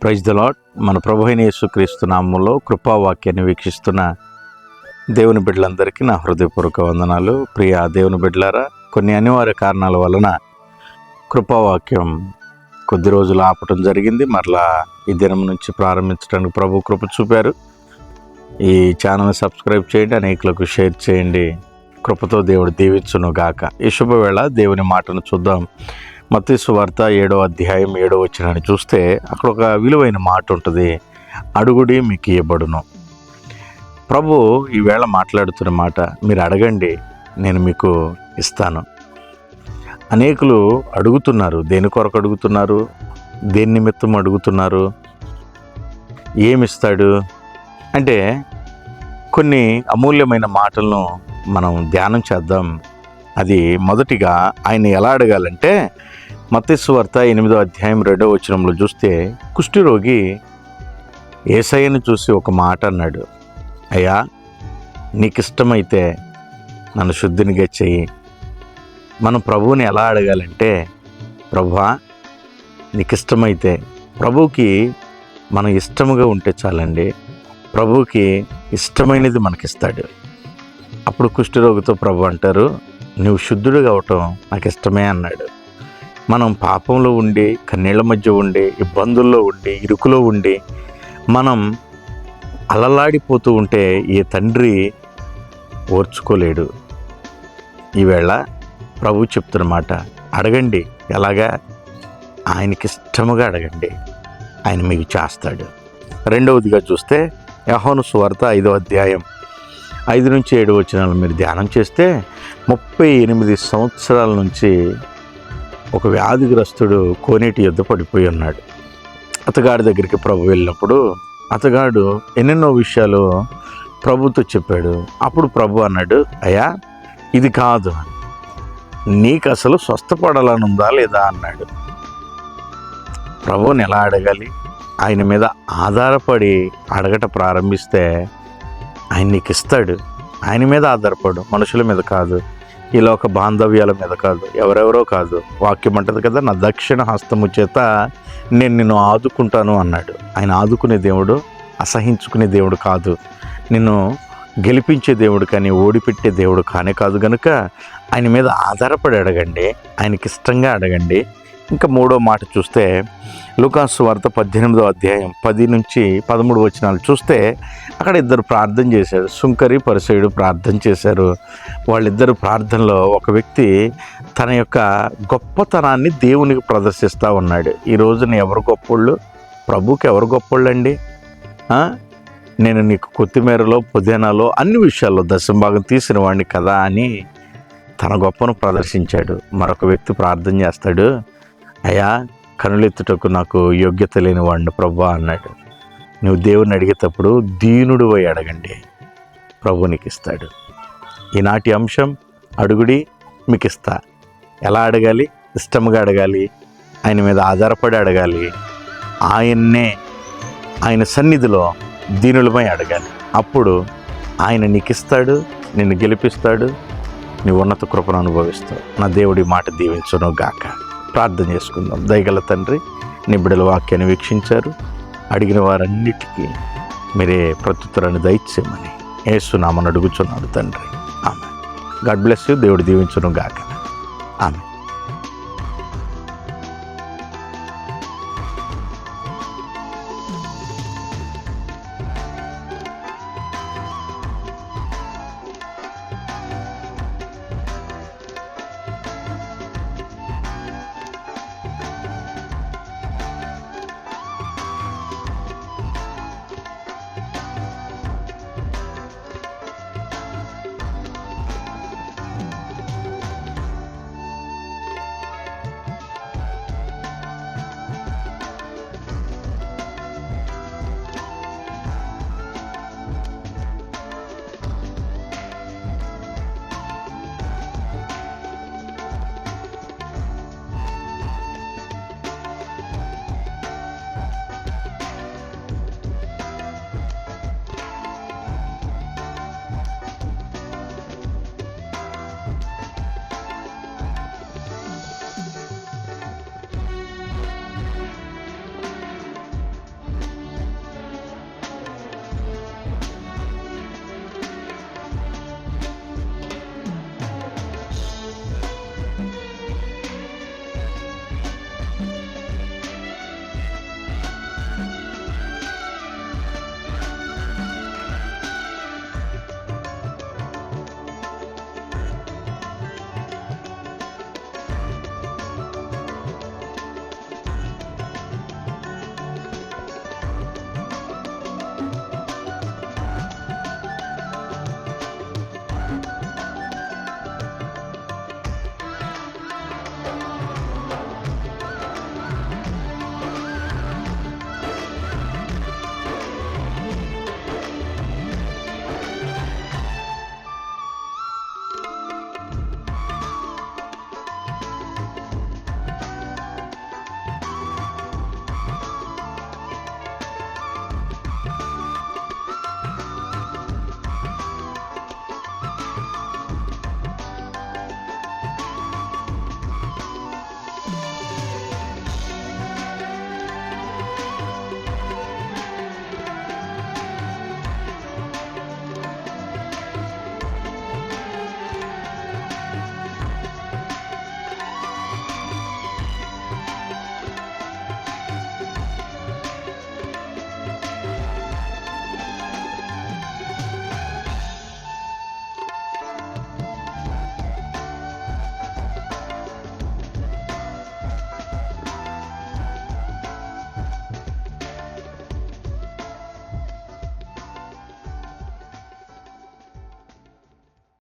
Praise the lord. మన ప్రభు అయిన యేసుక్రీస్తు నామములో కృపావాక్యాన్ని వీక్షిస్తున్న దేవుని బిడ్డలందరికీ నా హృదయపూర్వక వందనాలు. ప్రియ దేవుని బిడ్డలారా, కొన్ని అనివార్య కారణాల వలన కృపావాక్యం కొద్ది రోజులు ఆపటం జరిగింది. మరలా ఈ దినం నుంచి ప్రారంభించడానికి ప్రభు కృప చూపారు. ఈ ఛానల్ని సబ్స్క్రైబ్ చేయండి, అనేకులకు షేర్ చేయండి. కృపతో దేవుడు దీవించును గాక. ఈ శుభవేళ దేవుని మాటను చూద్దాం. మత్తయి సువార్త 7వ అధ్యాయం 7వ వచనాన్ని చూస్తే అక్కడ ఒక విలువైన మాట ఉంటుంది. అడుగుడి మీకు ఇవ్వబడును. ప్రభు ఈవేళ మాట్లాడుతున్న మాట, మీరు అడగండి నేను మీకు ఇస్తాను. అనేకులు అడుగుతున్నారు. దేని కొరకు అడుగుతున్నారు? దేని నిమిత్తం అడుగుతున్నారు? ఏమిస్తాడు అంటే కొన్ని అమూల్యమైన మాటలను మనం ధ్యానం చేద్దాం. అది మొదటిగా ఆయన ఎలా అడగాలంటే, మత్తయి సువార్త 8వ అధ్యాయం 2వ వచనంలో చూస్తే కుష్ఠరోగి యేసయ్యను చూసి ఒక మాట అన్నాడు, అయ్యా నీకు ఇష్టమైతే నన్ను శుద్ధినిగా చెయ్యి. మనం ప్రభువుని ఎలా అడగాలంటే, ప్రభువా నీకు ఇష్టమైతే, ప్రభువుకి మనం ఇష్టముగా ఉంటే చాలండి. ప్రభువుకి ఇష్టమైనది మనకిస్తాడు. అప్పుడు కుష్ఠరోగితో ప్రభు అంటారు, నువ్వు శుద్ధుడు అవటం నాకు ఇష్టమే అన్నాడు. మనం పాపంలో ఉండి, కన్నీళ్ల మధ్య ఉండి, ఇబ్బందుల్లో ఉండి, ఇరుకులో ఉండి మనం అలలాడిపోతూ ఉంటే ఏ తండ్రి ఓర్చుకోలేడు. ఈవేళ ప్రభు చెప్తున్నమాట, అడగండి. ఎలాగా? ఆయనకి ఇష్టముగా అడగండి, ఆయన మీకు చేస్తాడు. రెండవదిగా చూస్తే యోహాను సువార్త 5వ అధ్యాయం 5 నుంచి 7 వచనాలు మీరు ధ్యానం చేస్తే 38 సంవత్సరాల నుంచి ఒక వ్యాధిగ్రస్తుడు కోనేటి యొద్ద పడిపోయి ఉన్నాడు. అతగాడి దగ్గరికి ప్రభు వెళ్ళినప్పుడు అతగాడు ఎన్నెన్నో విషయాలు ప్రభుతో చెప్పాడు. అప్పుడు ప్రభు అన్నాడు, అయ్యా ఇది కాదు, నీకు అసలు స్వస్థపడాలని ఉందా లేదా అన్నాడు. ప్రభువుని ఎలా అడగాలి? ఆయన మీద ఆధారపడి అడగట ప్రారంభిస్తే ఆయన నీకు ఇస్తాడు. ఆయన మీద ఆధారపడు, మనుషుల మీద కాదు, ఈ లోక బాంధవ్యాల మీద కాదు, ఎవరెవరో కాదు. వాక్యం అంటది కదా, నా దక్షిణ హస్తము చేత నేను నిన్ను ఆదుకుంటాను అన్నాడు. ఆయన ఆదుకునే దేవుడు, అసహించుకునే దేవుడు కాదు. నిన్ను గెలిపించే దేవుడు కానీ ఓడిపెట్టే దేవుడు కానే కాదు. కనుక ఆయన మీద ఆధారపడి అడగండి, ఆయనకి ఇష్టంగా అడగండి. ఇంకా 3వ మాట చూస్తే లూకాసు సువార్త 18వ అధ్యాయం 10 నుంచి 13 వచనాలు చూస్తే అక్కడ ఇద్దరు ప్రార్థన చేశారు. సుంకరి, పరిసయుడు ప్రార్థన చేశారు. వాళ్ళిద్దరు ప్రార్థనలో ఒక వ్యక్తి తన యొక్క గొప్పతనాన్ని దేవునికి ప్రదర్శిస్తూ ఉన్నాడు. ఈ రోజున ఎవరు గొప్పోళ్ళు? ప్రభువుకి ఎవరు గొప్పోళ్ళు అండి? నేను నీకు కొత్తిమీరలో, పుదీనాలో, అన్ని విషయాల్లో దశంభాగం తీసిన వాడిని కదా అని తన గొప్పను ప్రదర్శించాడు. మరొక వ్యక్తి ప్రార్థన చేస్తాడు, అయ్యా కనులెత్తుటకు నాకు యోగ్యత లేని వాడిని ప్రభువా అన్నాడు. నువ్వు దేవుని అడిగేటప్పుడు దీనుడు పోయి అడగండి, ప్రభు నీకు ఇస్తాడు. ఈనాటి అంశం, అడుగుడి మీకు ఇస్తా. ఎలా అడగాలి? ఇష్టంగా అడగాలి, ఆయన మీద ఆధారపడి అడగాలి, ఆయన సన్నిధిలో దీనులమై అడగాలి. అప్పుడు ఆయన నీకు ఇస్తాడు, నిన్ను గెలిపిస్తాడు, నీ ఉన్నత కృపను అనుభవిస్తావు. నా దేవుడి మాట దీవించును గాక. ప్రార్థన చేసుకుందాం. దయగల తండ్రి, నీ బిడ్డల వాక్యాన్ని వీక్షించారు. అడిగిన వారన్నిటికీ మీరే ప్రత్యుత్తరాన్ని దయచేయమని యేసునామమున అడుగుచున్నాడు తండ్రి. ఆమెన్. God bless you. దేవుడు దీవించును గాక. ఆమెన్.